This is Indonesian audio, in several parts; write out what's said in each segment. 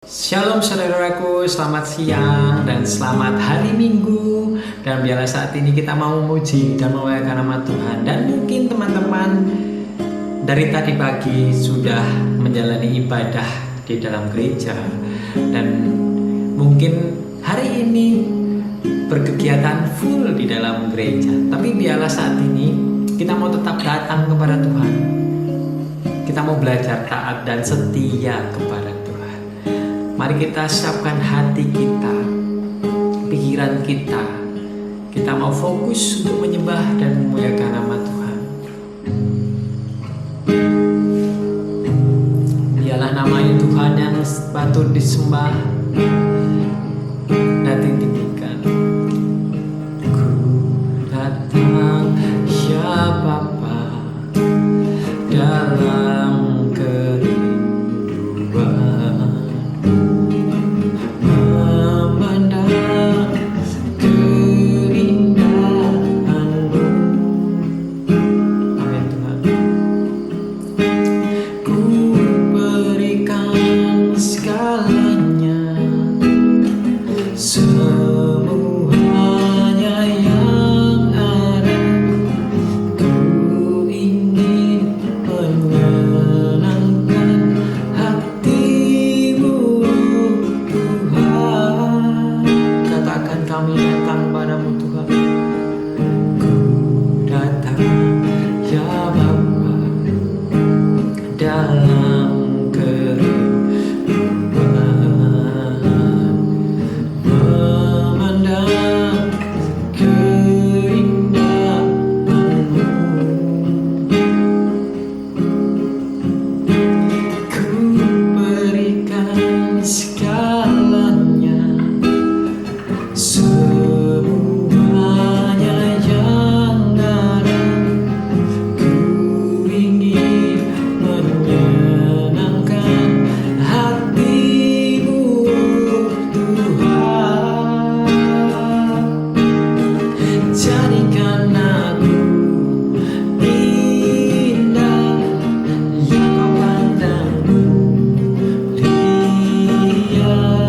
Shalom saudaraku, selamat siang dan selamat hari Minggu. Dan biarlah saat ini kita mau memuji dan memuliakan nama Tuhan. Dan mungkin teman-teman dari tadi pagi sudah menjalani ibadah di dalam gereja. Dan mungkin hari ini berkegiatan full di dalam gereja. Tapi biarlah saat ini kita mau tetap datang kepada Tuhan. Kita mau belajar taat dan setia kepada Tuhan. Mari kita siapkan hati kita, pikiran kita. Kita mau fokus untuk menyembah dan memuliakan nama Tuhan. Dialah namanya Tuhan yang patut disembah dan ditinggikan. Ku datang ya Bapa dalam kerinduan. Yeah.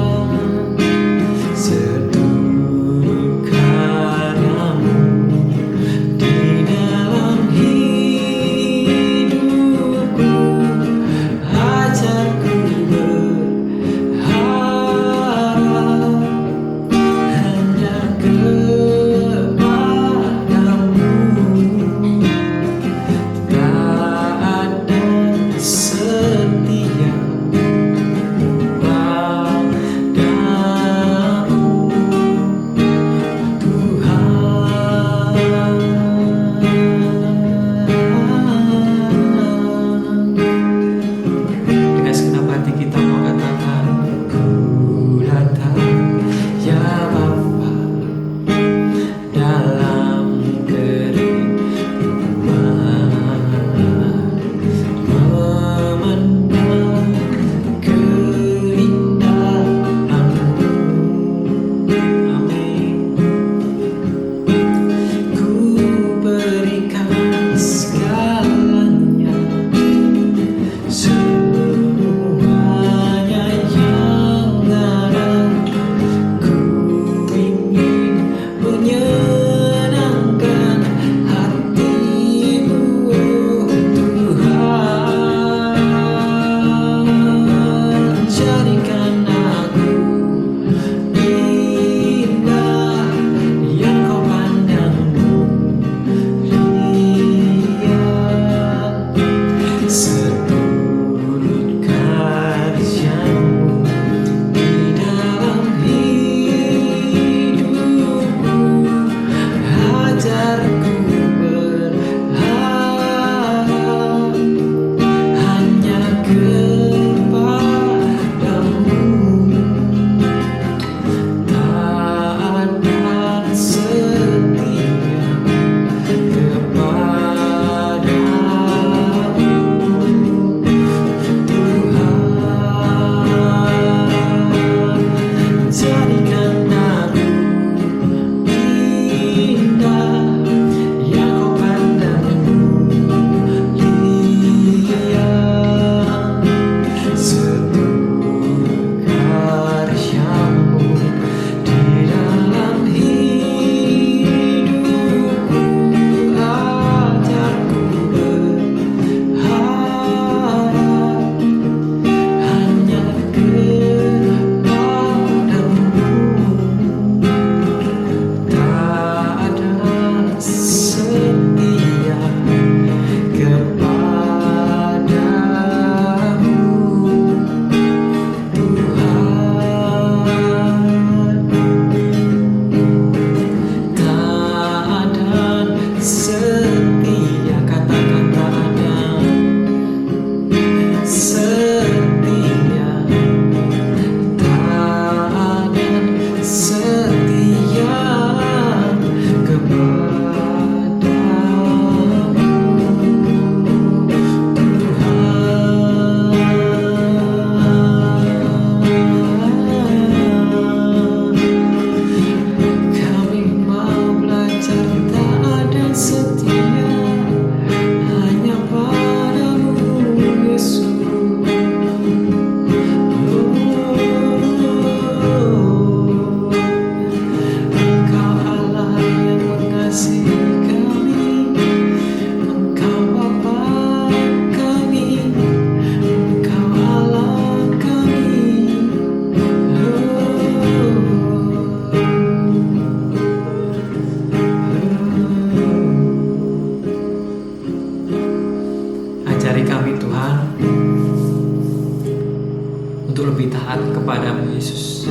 kepadamu Yesus.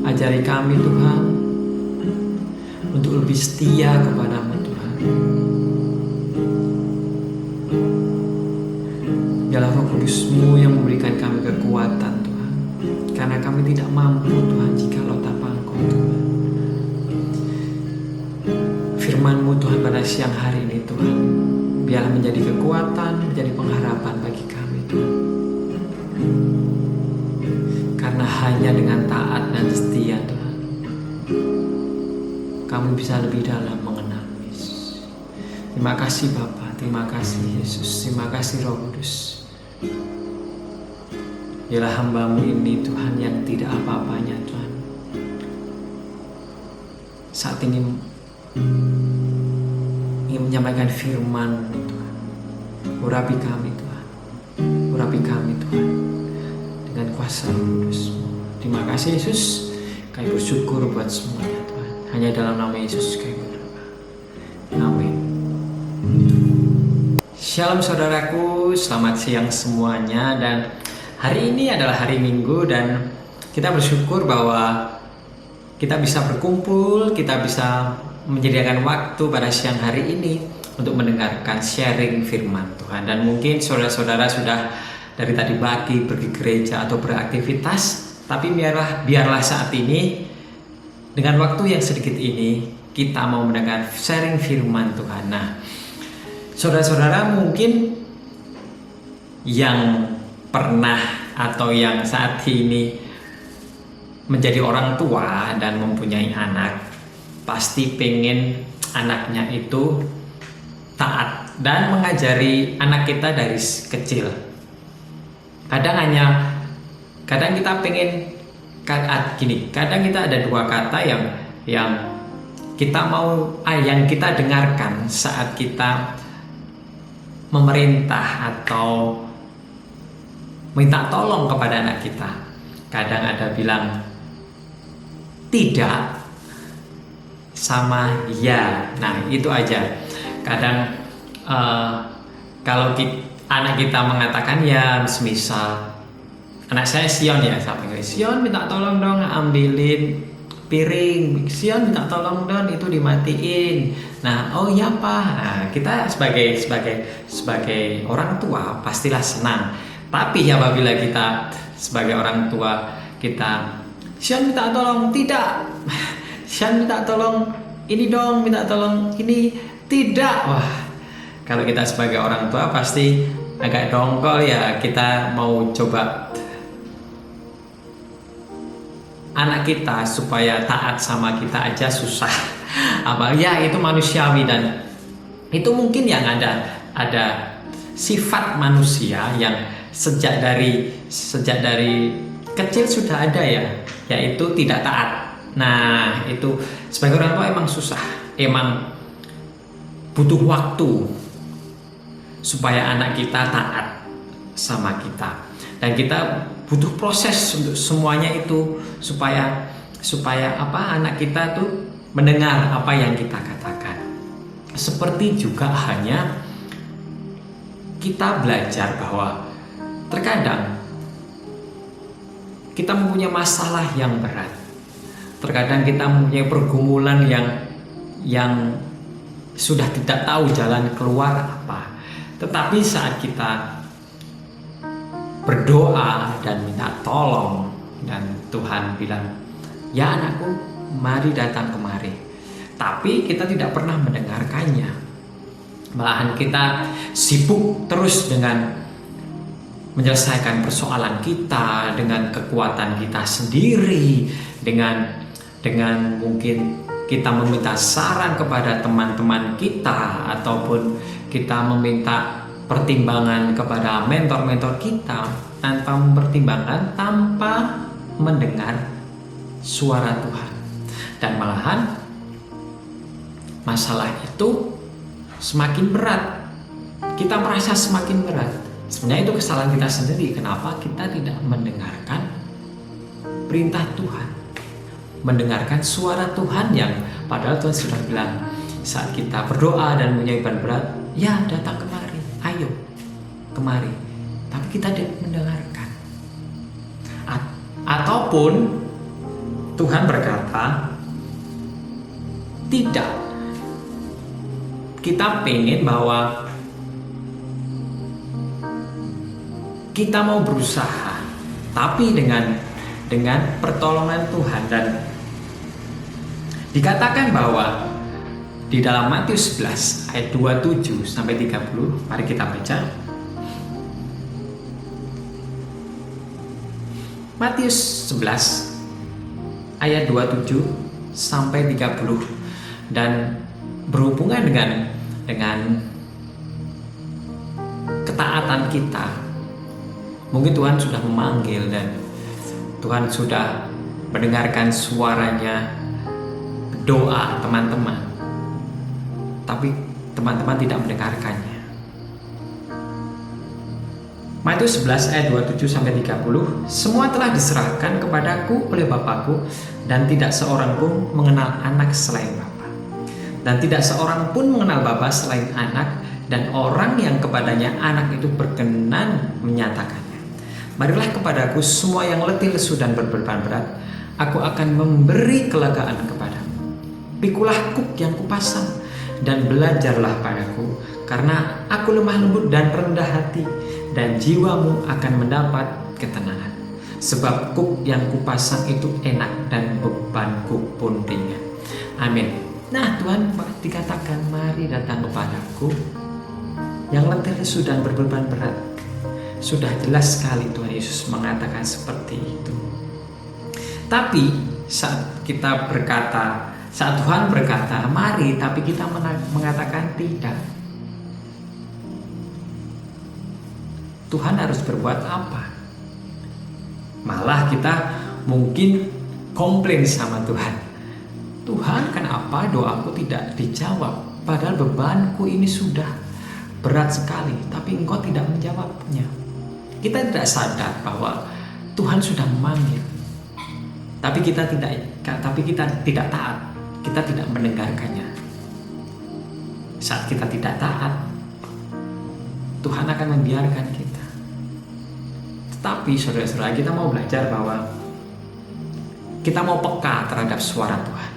Ajari kami Tuhan untuk lebih setia kepadamu Tuhan. Biarlah Roh Kudus-Mu yang memberikan kami kekuatan Tuhan, karena kami tidak mampu Tuhan jikalau tanpa Engkau Tuhan. Firman-Mu Tuhan pada siang hari ini Tuhan, biarlah menjadi kekuatan, menjadi pengharapan bagi kami Tuhan. Karena hanya dengan taat dan setia Tuhan, kami bisa lebih dalam mengenal Yesus. Terima kasih Bapa, terima kasih Yesus, terima kasih Roh Kudus. Biarlah hamba-Mu ini Tuhan yang tidak apa-apanya Tuhan, saat ini ingin menyampaikan firman Tuhan. Urapi kami Tuhan, urapi kami Tuhan dengan kuasa Roh Kudus-Mu. Terima kasih Yesus, kami bersyukur buat semuanya Tuhan. Hanya dalam nama Yesus kami berdoa. Amin. Shalom saudaraku, selamat siang semuanya. Dan hari ini adalah hari Minggu, dan kita bersyukur bahwa kita bisa berkumpul, kita bisa menyediakan waktu pada siang hari ini untuk mendengarkan sharing firman Tuhan. Dan mungkin saudara-saudara sudah dari tadi pagi pergi gereja atau beraktivitas, tapi biarlah saat ini dengan waktu yang sedikit ini kita mau mendengar sharing firman Tuhan. Nah, saudara-saudara mungkin yang pernah atau yang saat ini menjadi orang tua dan mempunyai anak, pasti pengen anaknya itu taat dan mengajari anak kita dari kecil. Kadang kita pengen gini, kadang kita ada dua kata yang kita mau yang kita dengarkan saat kita memerintah atau minta tolong kepada anak kita. Kadang ada bilang tidak sama ya. Nah, itu aja. Kadang kalau anak kita mengatakan ya, semisal anak saya Sion ya, saya panggil Sion, minta tolong dong ambilin piring. Sion minta tolong dong itu dimatiin. Nah, oh ya Pak. Nah, kita sebagai orang tua pastilah senang. Tapi apabila kita sebagai orang tua kita Sion minta tolong, tidak. Sion minta tolong ini dong, minta tolong ini, tidak. Wah, kalau kita sebagai orang tua pasti agak dongkol ya. Kita mau coba anak kita supaya taat sama kita aja susah. Apa ya, itu manusiawi, dan itu mungkin yang ada sifat manusia yang sejak dari kecil sudah ada ya, yaitu tidak taat. Nah, itu sebagai orang tua emang susah, emang butuh waktu supaya anak kita taat sama kita, dan kita butuh proses untuk semuanya itu supaya anak kita tuh mendengar apa yang kita katakan. Seperti juga hanya kita belajar bahwa terkadang kita mempunyai masalah yang berat. Terkadang kita mempunyai pergumulan yang sudah tidak tahu jalan keluar apa. Tetapi saat kita berdoa dan minta tolong, dan Tuhan bilang, ya anakku, mari datang kemari. Tapi kita tidak pernah mendengarkannya. Malahan kita sibuk terus dengan menyelesaikan persoalan kita dengan kekuatan kita sendiri, dengan mungkin kita meminta saran kepada teman-teman kita, ataupun kita meminta pertimbangan kepada mentor-mentor kita tanpa mempertimbangkan, tanpa mendengar suara Tuhan. Dan malahan masalah itu semakin berat, kita merasa semakin berat. Sebenarnya itu kesalahan kita sendiri. Kenapa kita tidak mendengarkan perintah Tuhan, mendengarkan suara Tuhan, yang padahal Tuhan sudah bilang saat kita berdoa dan mempunyai beban berat, ya datang kemari, ayo kemari. Tapi kita tidak mendengarkan. Kalaupun Tuhan berkata, tidak, kita pengen bahwa kita mau berusaha, tapi dengan pertolongan Tuhan. Dan dikatakan bahwa di dalam Matius 11 ayat 27 sampai 30, mari kita baca. Matius 11 ayat 27 sampai 30, dan berhubungan dengan ketaatan kita. Mungkin Tuhan sudah memanggil dan Tuhan sudah mendengarkan suaranya, doa teman-teman, tapi teman-teman tidak mendengarkannya. Matius 11 ayat 27 sampai 30, semua telah diserahkan kepadaku oleh Bapakku, dan tidak seorang pun mengenal anak selain Bapa, dan tidak seorang pun mengenal Bapa selain anak, dan orang yang kepadanya anak itu berkenan menyatakannya. Marilah kepadaku semua yang letih lesu dan berbeban berat, aku akan memberi kelegaan kepadamu. Pikulah kuk yang kupasang dan belajarlah padaku, karena aku lemah lembut dan rendah hati, dan jiwamu akan mendapat ketenangan. Sebab kuk yang kupasang itu enak dan bebanku pun ringan. Amin. Nah, Tuhan dikatakan, mari datang kepadaku yang letih lesu dan berbeban berat. Sudah jelas sekali Tuhan Yesus mengatakan seperti itu. Tapi saat Tuhan berkata mari, tapi kita mengatakan tidak, Tuhan harus berbuat apa? Malah kita mungkin komplain sama Tuhan. Tuhan, kenapa doaku tidak dijawab? Padahal bebanku ini sudah berat sekali, tapi Engkau tidak menjawabnya. Kita tidak sadar bahwa Tuhan sudah memanggil, tapi kita tidak taat. Kita tidak mendengarkannya. Saat kita tidak taat, Tuhan akan membiarkan kita. Tetapi saudara-saudara, kita mau belajar bahwa kita mau peka terhadap suara Tuhan.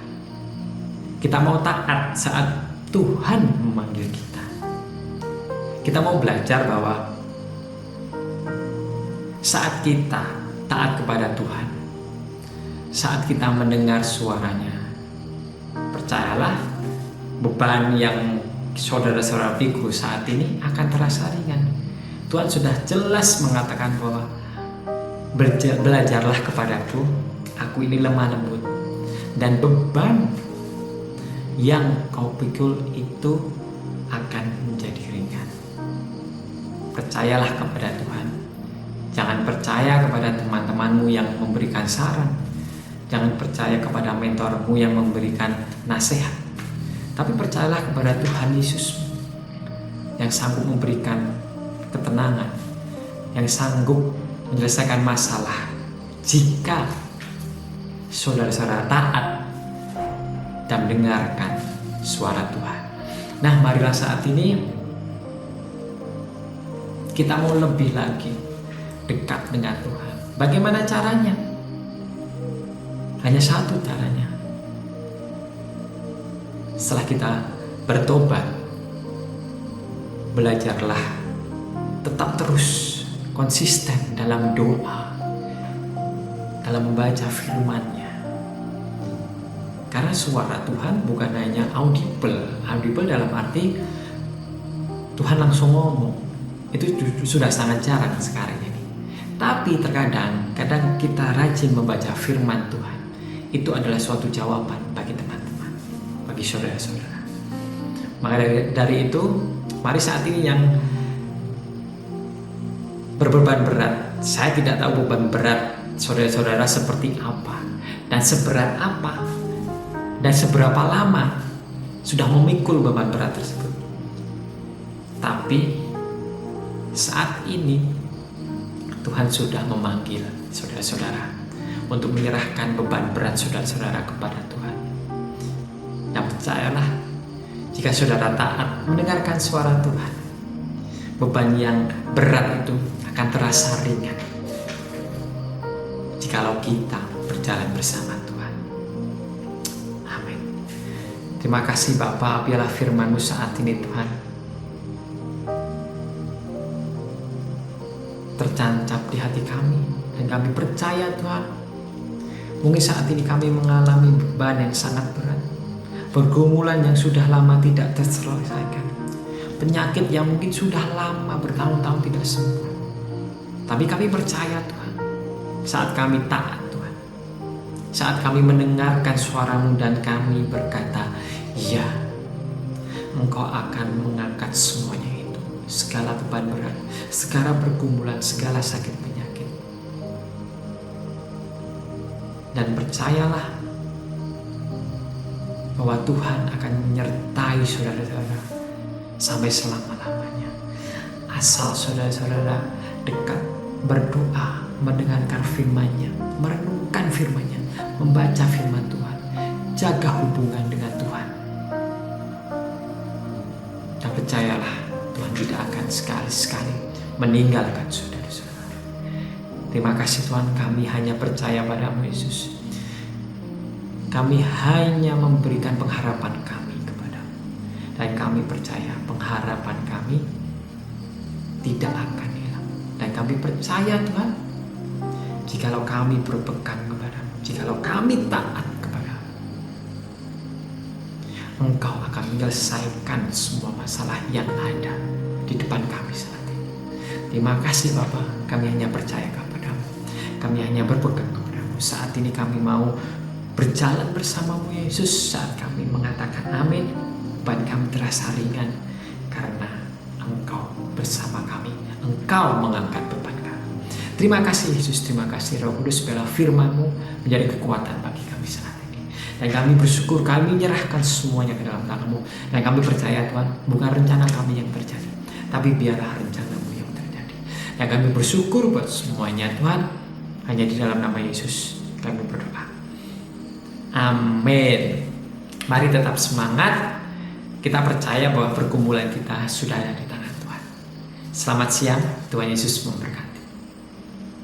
Kita mau taat saat Tuhan memanggil kita. Kita mau belajar bahwa saat kita taat kepada Tuhan, saat kita mendengar suaranya, percayalah, beban yang saudara-saudara pikul saat ini akan terasa ringan. Tuhan sudah jelas mengatakan bahwa belajarlah kepadaku, aku ini lemah lembut, dan beban yang kau pikul itu akan menjadi ringan. Percayalah kepada Tuhan. Jangan percaya kepada teman-temanmu yang memberikan saran. Jangan percaya kepada mentormu yang memberikan nasihat. Tapi percayalah kepada Tuhan Yesus yang sanggup memberikan ketenangan, yang sanggup menyelesaikan masalah jika saudara-saudara taat dan mendengarkan suara Tuhan. Nah, marilah saat ini kita mau lebih lagi dekat dengan Tuhan. Bagaimana caranya? Hanya satu caranya. Setelah kita bertobat, belajarlah tetap terus konsisten dalam doa, dalam membaca firman-Nya. Karena suara Tuhan bukan hanya audible dalam arti Tuhan langsung ngomong. Itu sudah sangat jarang sekarang ini. Tapi kadang kita rajin membaca firman Tuhan. Itu adalah suatu jawaban bagi teman-teman, bagi saudara-saudara. Maka dari itu, mari saat ini yang berbeban berat, saya tidak tahu beban berat saudara-saudara seperti apa, dan seberat apa, dan seberapa lama sudah memikul beban berat tersebut. Tapi saat ini Tuhan sudah memanggil saudara-saudara untuk menyerahkan beban berat saudara-saudara kepada Tuhan. Dan percayalah, jika saudara taat mendengarkan suara Tuhan, beban yang berat itu akan terasa ringan. jikalau kita berjalan bersama Tuhan. Amin. Terima kasih Bapa, biarlah firman-Mu saat ini Tuhan tertancap di hati kami, dan kami percaya Tuhan, mungkin saat ini kami mengalami beban yang sangat berat, pergumulan yang sudah lama tidak terselesaikan, penyakit yang mungkin sudah lama bertahun-tahun tidak sembuh. Tapi kami percaya Tuhan, saat kami taat Tuhan, saat kami mendengarkan suara-Mu dan kami berkata, ya, Engkau akan mengangkat semuanya itu, segala beban berat, segala pergumulan, segala sakit penyakit. Dan percayalah bahwa Tuhan akan menyertai saudara-saudara sampai selama-lamanya. Asal saudara-saudara dekat, berdoa, mendengarkan firman-Nya, merenungkan firman-Nya, membaca firman Tuhan, jaga hubungan dengan Tuhan. Dan percayalah, Tuhan tidak akan sekali-sekali meninggalkan saudara-saudara. Terima kasih Tuhan, kami hanya percaya pada-Mu Yesus. Kami hanya memberikan pengharapan kami kepada-Mu. Dan kami percaya pengharapan kami tidak akan hilang. Dan kami percaya Tuhan, jikalau kami berpegang kepada-Mu, jikalau kami taat kepada-Mu, Engkau akan menyelesaikan semua masalah yang ada di depan kami saat ini. Terima kasih Bapa, kami hanya percaya kepada-Mu, kami hanya berpegang kepada-Mu. Saat ini kami mau berjalan bersama-Mu Yesus. Saat kami mengatakan amin, beban kami terasa ringan karena Engkau bersama kami, Engkau mengangkat beban kami. Terima kasih Yesus, terima kasih Roh Kudus, biarlah firman-Mu menjadi kekuatan bagi kami saat ini. Dan kami bersyukur, kami menyerahkan semuanya ke dalam tangan-Mu. Dan kami percaya Tuhan, bukan rencana kami yang terjadi, tapi biarlah rencana-Mu yang terjadi. Dan kami bersyukur buat semuanya Tuhan, hanya di dalam nama Yesus kami berdoa. Amin. Mari tetap semangat. Kita percaya bahwa pergumulan kita sudah ada di tangan Tuhan. Selamat siang, Tuhan Yesus memberkati.